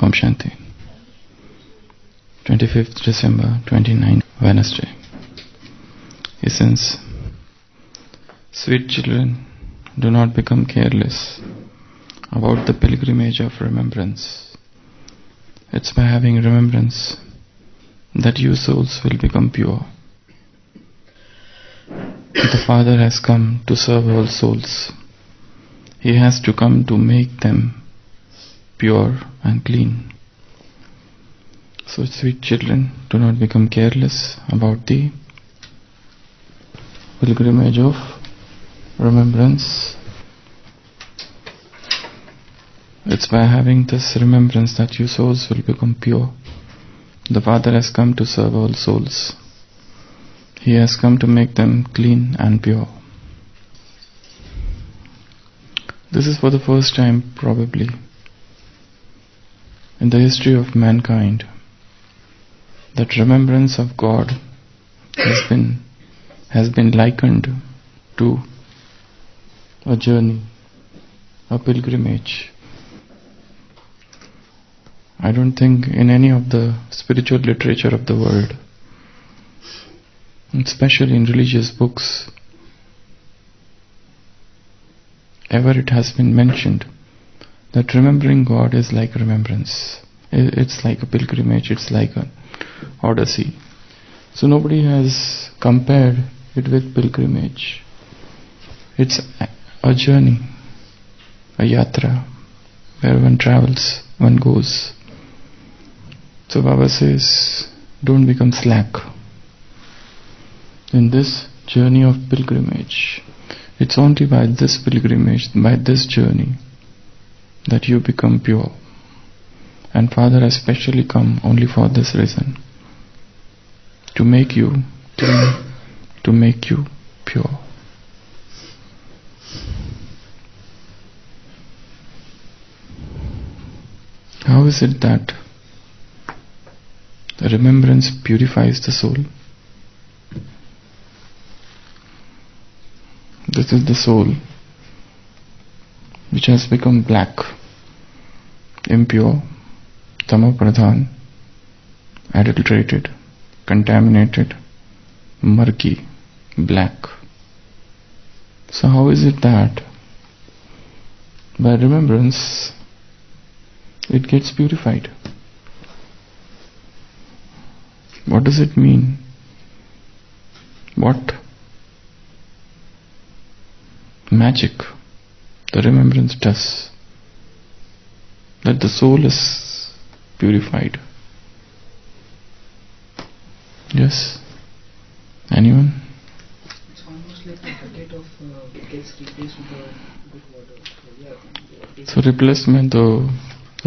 Om Shanti. 25th December 29, Wednesday. Essence. Sweet children, do not become careless about the pilgrimage of remembrance. It's by having remembrance that you souls will become pure. The Father has come to serve all souls. He has to come to make them pure and clean. So, sweet children, do not become careless about the pilgrimage of remembrance. It's by having this remembrance that you souls will become pure. The Father has come to serve all souls. He has come to make them clean and pure. This is for the first time, probably, in the history of mankind, that remembrance of God has been likened to a journey, a pilgrimage. I don't think in any of the spiritual literature of the world, especially in religious books, ever it has been mentioned that remembering God is like remembrance. It's like a pilgrimage, it's like an odyssey. So nobody has compared it with pilgrimage. It's a journey, a yatra, where one travels, one goes. So Baba says, don't become slack in this journey of pilgrimage. It's only by this pilgrimage, by this journey, that you become pure. And Father has specially come only for this reason, to make you clean, to make you pure. How is it that the remembrance purifies the soul? This is the soul which has become black, impure, tamopradhan, adulterated, contaminated, murky, black. So how is it that by remembrance it gets purified? What does it mean? What magic the remembrance does, that the soul is purified? Yes? Anyone? It's almost like a bucket of gets replaced with a good water. So replacement, the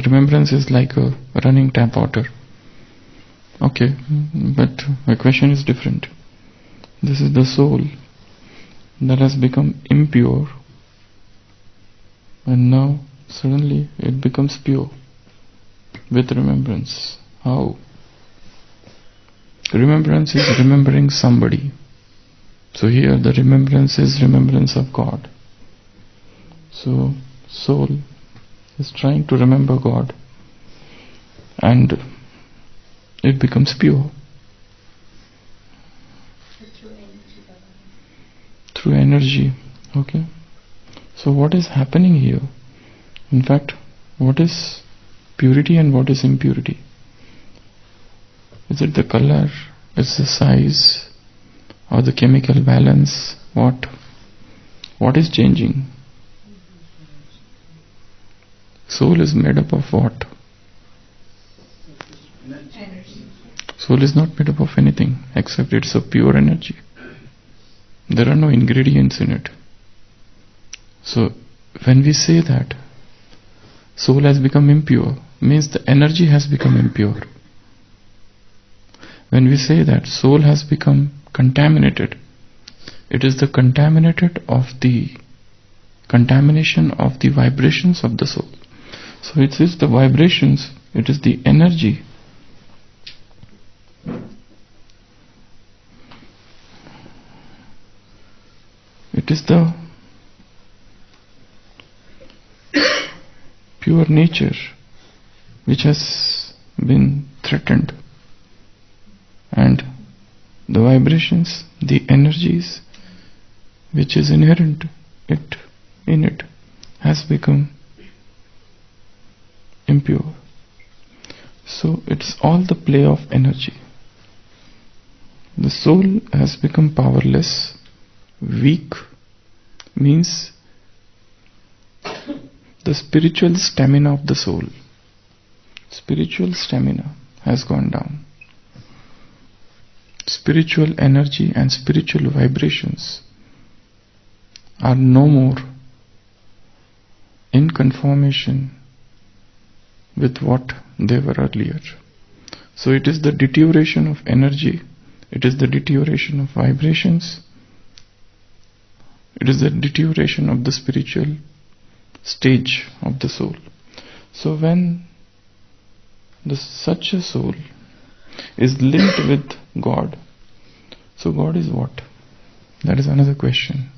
remembrance is like a running tap water. Okay, but my question is different. This is the soul that has become impure, and now suddenly it becomes pure with remembrance. How? Remembrance is remembering somebody. So here the remembrance is remembrance of God. So soul is trying to remember God, and it becomes pure. Through energy. Okay. So what is happening here? In fact, what is purity and what is impurity? Is it the color? Is the size? Or the chemical balance? What? What is changing? Soul is made up of what? Energy. Soul is not made up of anything except it's a pure energy. There are no ingredients in it. So when we say that soul has become impure, means the energy has become impure. When we say that soul has become contaminated, it is the contamination of the vibrations of the soul. So it is the vibrations, it is the energy. It is the pure nature which has been threatened, and the vibrations, the energies which is inherent in it has become impure. So it's all the play of energy. The soul has become powerless, weak, means the spiritual stamina of the soul. Spiritual stamina has gone down. Spiritual energy and spiritual vibrations are no more in conformation with what they were earlier. So it is the deterioration of energy, it is the deterioration of vibrations, it is the deterioration of the spiritual stage of the soul. So when such a soul is linked with God, so God is what? That is another question.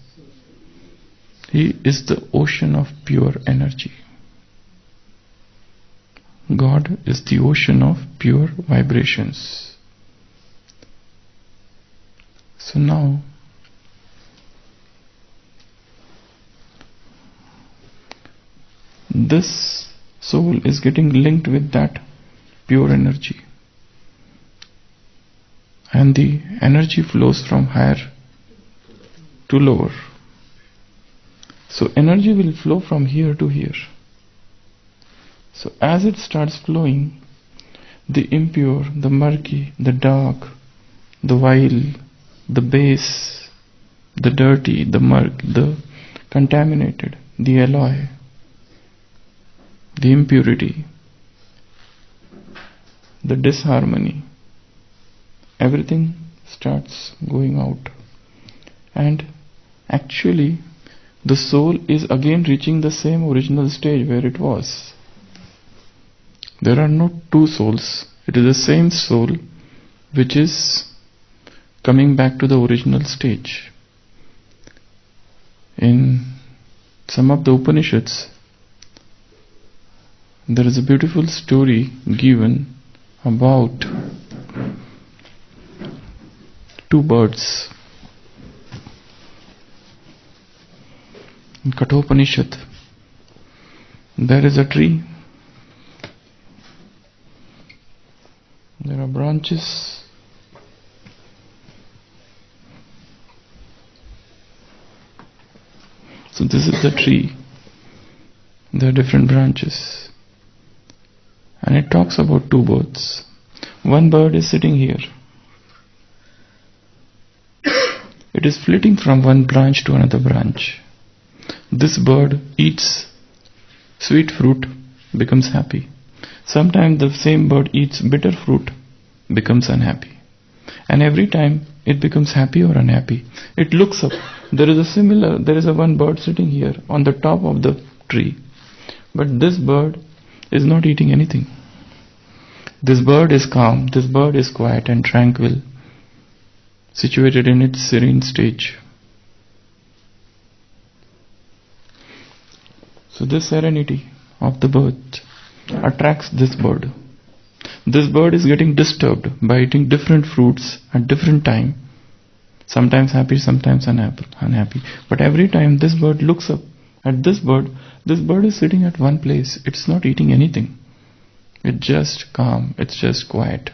He is the ocean of pure energy. God is the ocean of pure vibrations. So now, this soul is getting linked with that pure energy, and the energy flows from higher to lower. So energy will flow from here to here. So as it starts flowing, the impure, the murky, the dark, the vile, the base, the dirty, the murk, the contaminated, the alloy, the impurity, the disharmony, everything starts going out. And actually, the soul is again reaching the same original stage where it was. There are no two souls. It is the same soul which is coming back to the original stage. In some of the Upanishads, there is a beautiful story given about two birds. In Kathopanishad, there is a tree. There are branches. So this is the tree. There are different branches. And it talks about two birds. One bird is sitting here. It is flitting from one branch to another branch. This bird eats sweet fruit, becomes happy. Sometimes the same bird eats bitter fruit, becomes unhappy. And every time it becomes happy or unhappy, it looks up. There is a one bird sitting here on the top of the tree. But this bird is not eating anything. This bird is calm, this bird is quiet and tranquil, situated in its serene stage. So this serenity of the bird attracts this bird. This bird is getting disturbed by eating different fruits at different time. Sometimes happy, sometimes unhappy. But every time this bird looks up at this bird is sitting at one place. It's not eating anything. It's just calm, it's just quiet,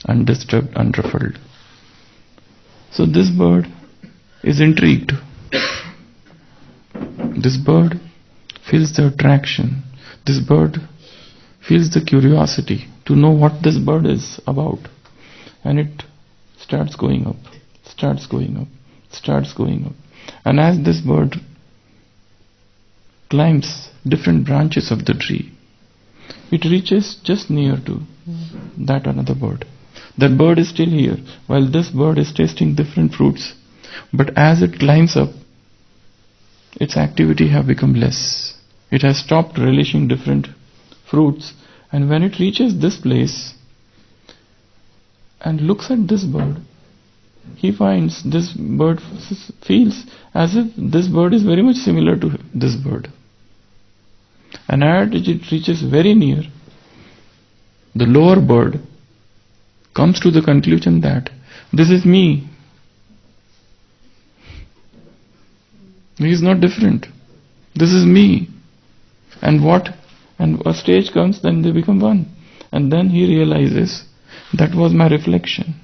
undisturbed, unruffled. So this bird is intrigued. This bird feels the attraction. This bird feels the curiosity to know what this bird is about. And it starts going up, starts going up, starts going up. And as this bird climbs different branches of the tree, it reaches just near to that another bird. That bird is still here, while this bird is tasting different fruits. But as it climbs up, its activity have become less. It has stopped relishing different fruits. And when it reaches this place and looks at this bird, he finds this bird feels as if this bird is very much similar to this bird. And as it reaches very near, The lower bird comes to the conclusion that this is me. He is not different. This is me. And a stage comes, then they become one. And then he realizes that was my reflection.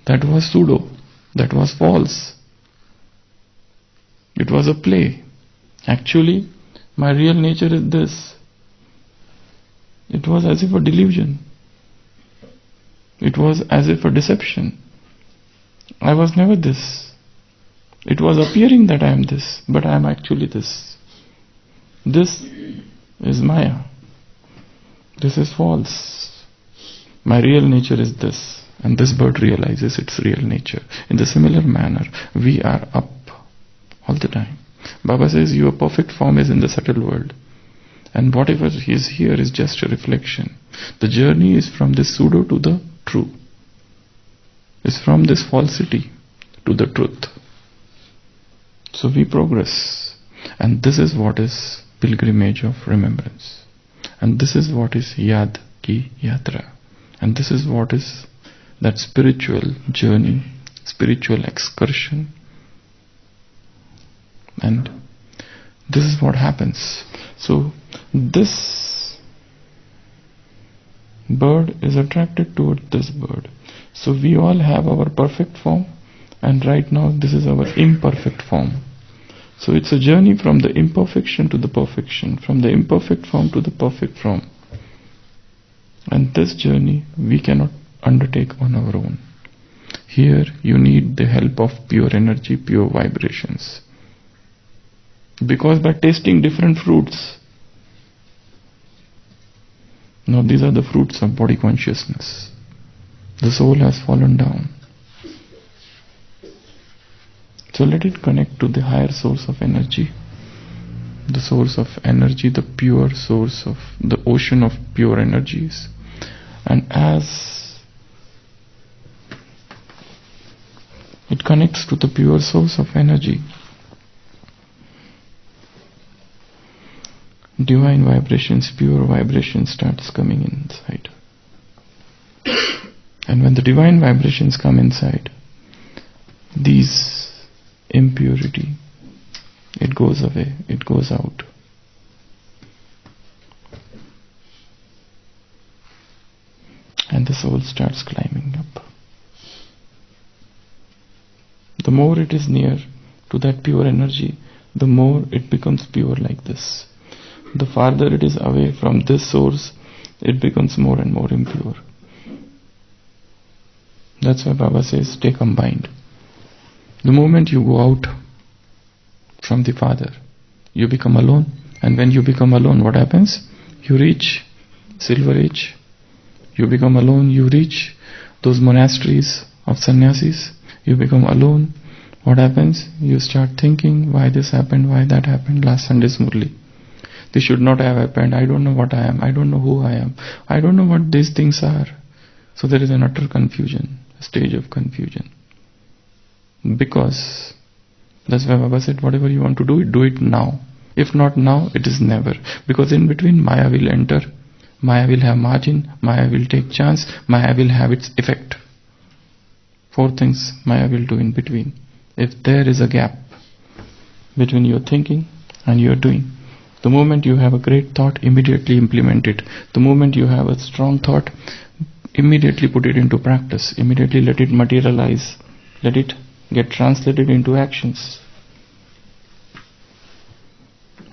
That was pseudo. That was false. It was a play. Actually, my real nature is this. It was as if a delusion. It was as if a deception. I was never this. It was appearing that I am this, but I am actually this. This is Maya. This is false. My real nature is this. And this bird realizes its real nature. In the similar manner, we are up all the time. Baba says your perfect form is in the subtle world. And whatever is here is just a reflection. The journey is from this pseudo to the true. It's from this falsity to the truth. So we progress. And this is what is pilgrimage of remembrance. And this is what is Yad Ki Yatra. And this is what is that spiritual journey, spiritual excursion. And this is what happens. So this bird is attracted toward this bird. So we all have our perfect form, and right now this is our imperfect form. So it's a journey from the imperfection to the perfection, from the imperfect form to the perfect form. And this journey we cannot undertake on our own. Here you need the help of pure energy, pure vibrations. Because by tasting different fruits, now these are the fruits of body consciousness. The soul has fallen down. So let it connect to the higher source of energy. The source of energy, the pure source of the ocean of pure energies. And as it connects to the pure source of energy, divine vibrations, pure vibrations starts coming inside. And when the divine vibrations come inside, these impurity, it goes away, it goes out. And the soul starts climbing up. The more it is near to that pure energy, the more it becomes pure like this. The farther it is away from this source, it becomes more and more impure. That's why Baba says, stay combined. The moment you go out from the Father, you become alone. And when you become alone, what happens? You reach Silver Age. You become alone, you reach those monasteries of sannyasis. You become alone. What happens? You start thinking, why this happened, why that happened. Last Sunday's Murli. This should not have happened. I don't know what I am. I don't know who I am. I don't know what these things are. So there is an utter confusion, a stage of confusion. Because that's why Baba said, whatever you want to do it now. If not now, it is never. Because in between, Maya will enter. Maya will have margin. Maya will take chance. Maya will have its effect. 4 things Maya will do in between. If there is a gap between your thinking and your doing, the moment you have a great thought, immediately implement it. The moment you have a strong thought, immediately put it into practice. Immediately let it materialize. Let it get translated into actions.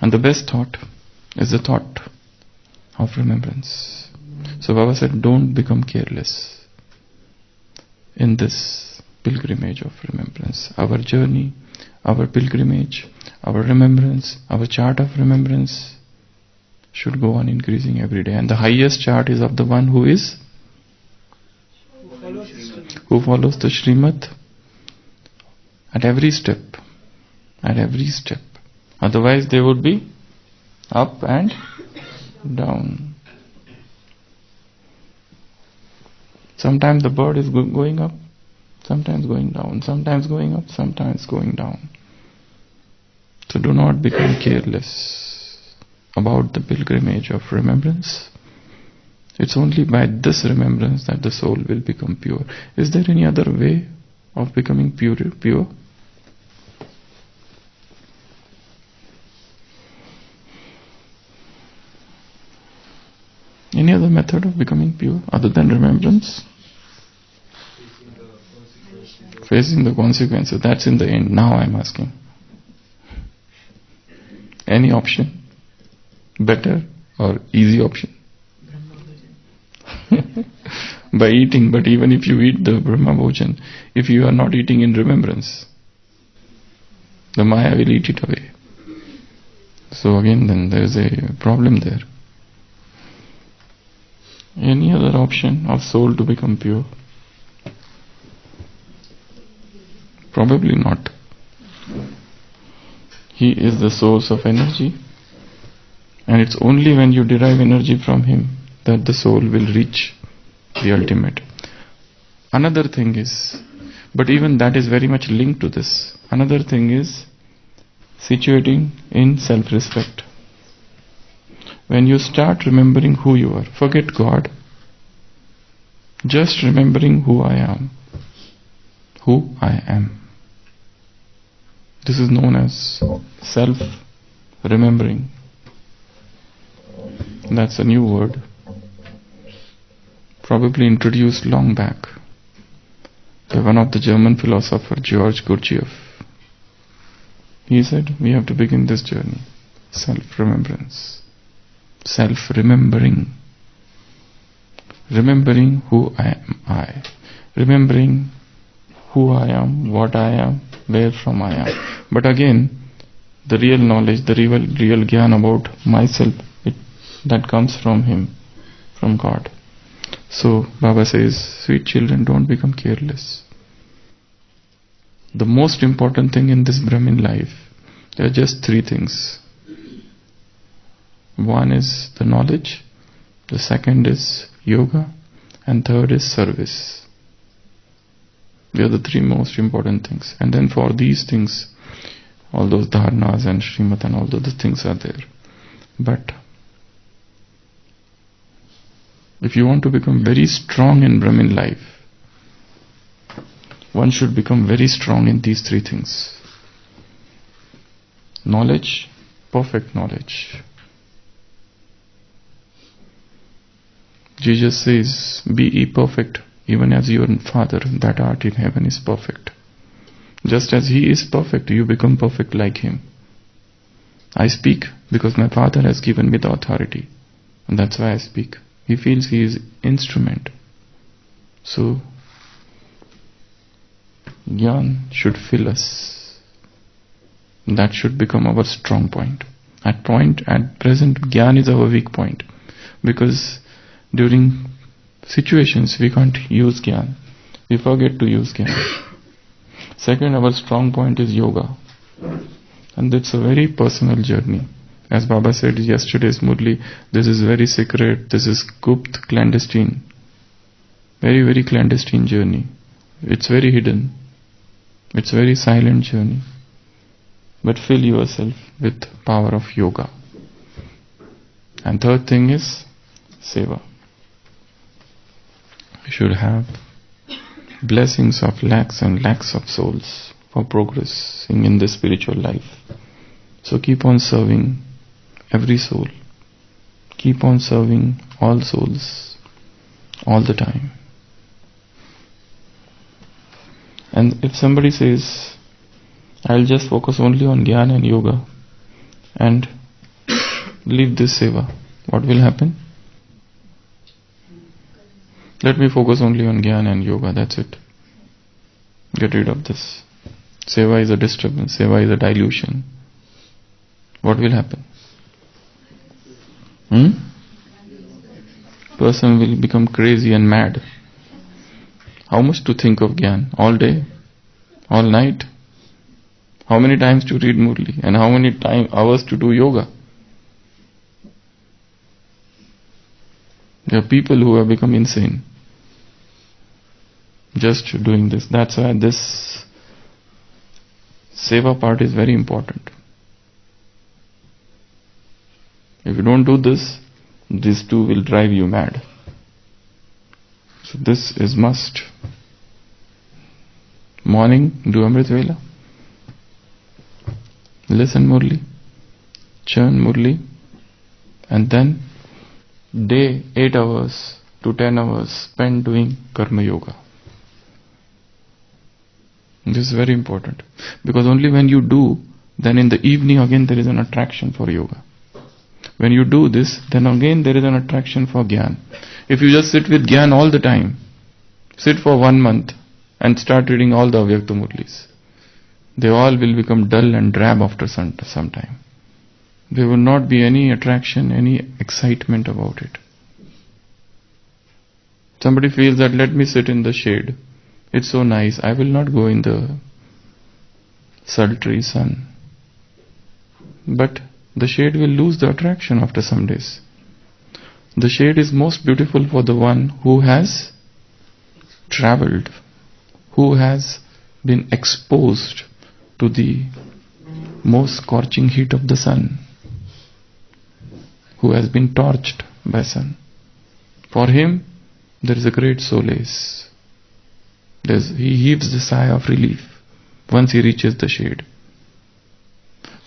And the best thought is the thought of remembrance. So Baba said, don't become careless in this pilgrimage of remembrance. Our journey, our pilgrimage, our remembrance, our chart of remembrance should go on increasing every day. And the highest chart is of the one who follows the Srimad at every step. At every step. Otherwise they would be up and down. Sometimes the bird is going up, sometimes going down, sometimes going up, sometimes going down. So do not become careless. about the pilgrimage of remembrance. It's only by this remembrance that the soul will become pure. Is there any other way of becoming pure? Any other method of becoming pure other than remembrance? Facing the consequences. That's in the end. Now I'm asking. Any option? Better or easy option? By eating, but even if you eat the Brahma Bhojan, if you are not eating in remembrance, the Maya will eat it away. So again, then there is a problem there. Any other option of soul to become pure? Probably not. He is the source of energy, and it's only when you derive energy from Him that the soul will reach the ultimate. Another thing is, but even that is very much linked to this, another thing is situating in self-respect. When you start remembering who you are, forget God, just remembering who I am. Who I am. This is known as self-remembering. That's a new word, probably introduced long back by one of the German philosopher, George Gurdjieff. He said, we have to begin this journey. Self-remembrance. Self-remembering. Remembering who I. Remembering who I am, what I am, where from I am. But again, the real knowledge, the real jnana about myself, that comes from Him, from God. So Baba says, sweet children, don't become careless. The most important thing in this Brahmin life, there are just three things. One is the knowledge, the second is yoga, and third is service. They are the three most important things. And then for these things, all those dharnas and Srimad and all those things are there. But if you want to become very strong in Brahmin life, one should become very strong in these three things. Knowledge, perfect knowledge. Jesus says, be ye perfect, even as your Father that art in heaven is perfect. Just as He is perfect, you become perfect like Him. I speak because my Father has given me the authority, and that's why I speak. He feels He is instrument. So, Gyan should fill us. That should become our strong point. At present, Gyan is our weak point. Because during situations, we can't use Gyan. We forget to use Gyan. Second, our strong point is yoga. And it's a very personal journey. As Baba said yesterday's Murli, this is very secret, this is gupt, clandestine. Very, very clandestine journey. It's very hidden. It's very silent journey. But fill yourself with power of yoga. And third thing is seva. You should have blessings of lakhs and lakhs of souls for progressing in the spiritual life. So keep on serving every soul. Keep on serving all souls all the time. And if somebody says, I'll just focus only on Jnana and Yoga and leave this seva, what will happen? Let me focus only on Jnana and Yoga, that's it. Get rid of this. Seva is a disturbance, seva is a dilution. What will happen? Person will become crazy and mad. How much to think of Gyan? All day? All night? How many times to read Murli? And how many hours to do yoga? There are people who have become insane just doing this. That's why this seva part is very important. If If you don't do this, these two will drive you mad. So this is must. Morning, do Amrit Vela. Listen Murli. Churn Murli. And then day 8 hours to 10 hours spent doing Karma Yoga. This is very important. Because only when you do, then in the evening again there is an attraction for yoga. When you do this, then again there is an attraction for Gyan. If you just sit with Gyan all the time, sit for 1 month and start reading all the Avyakta Murlis, they all will become dull and drab after some time. There will not be any attraction, any excitement about it. Somebody feels that let me sit in the shade. It's so nice. I will not go in the sultry sun. But the shade will lose the attraction after some days. The shade is most beautiful for the one who has traveled, who has been exposed to the most scorching heat of the sun, who has been torched by sun. For him, there is a great solace. He heaves the sigh of relief once he reaches the shade.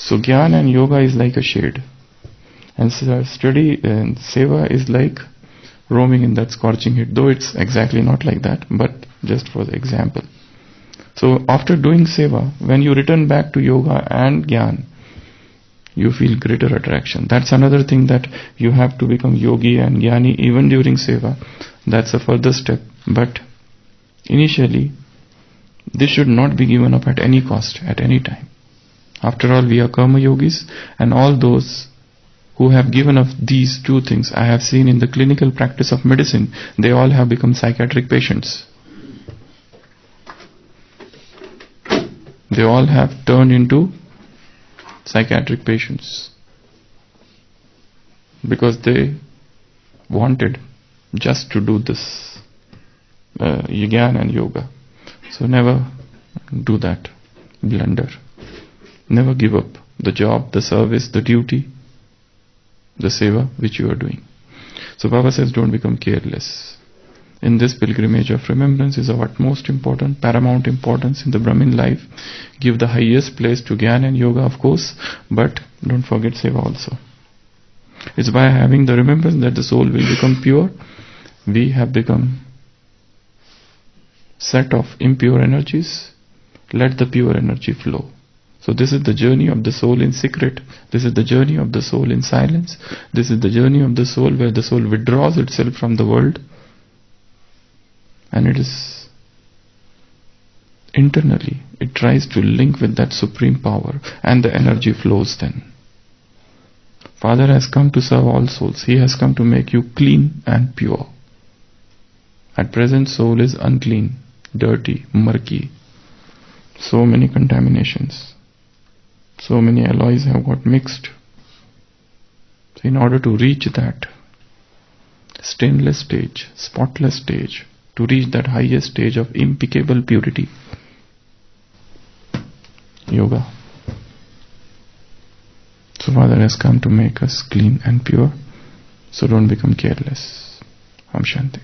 So Gyan and Yoga is like a shade, and study and Seva is like roaming in that scorching heat, though it's exactly not like that, but just for the example. So after doing Seva, when you return back to Yoga and Gyan, you feel greater attraction. That's another thing, that you have to become yogi and jnani even during Seva. That's a further step. But initially, this should not be given up at any cost, at any time. After all, we are karma yogis, and all those who have given up these two things, I have seen in the clinical practice of medicine, they all have become psychiatric patients. They all have turned into psychiatric patients because they wanted just to do this Jnana and yoga. So never do that blunder. Never give up the job, the service, the duty, the seva which you are doing. So Baba says, don't become careless. In this pilgrimage of remembrance is of utmost importance, paramount importance in the Brahmin life. Give the highest place to Jnana and Yoga, of course, but don't forget Seva also. It's by having the remembrance that the soul will become pure. We have become set of impure energies. Let the pure energy flow. So this is the journey of the soul in secret. This is the journey of the soul in silence. This is the journey of the soul where the soul withdraws itself from the world. And it is internally, it tries to link with that supreme power, and the energy flows then. Father has come to serve all souls. He has come to make you clean and pure. At present, soul is unclean, dirty, murky. So many contaminations. So many alloys have got mixed. So in order to reach that stainless stage, spotless stage, to reach that highest stage of impeccable purity, yoga. So Father has come to make us clean and pure. So don't become careless. Om Shanti.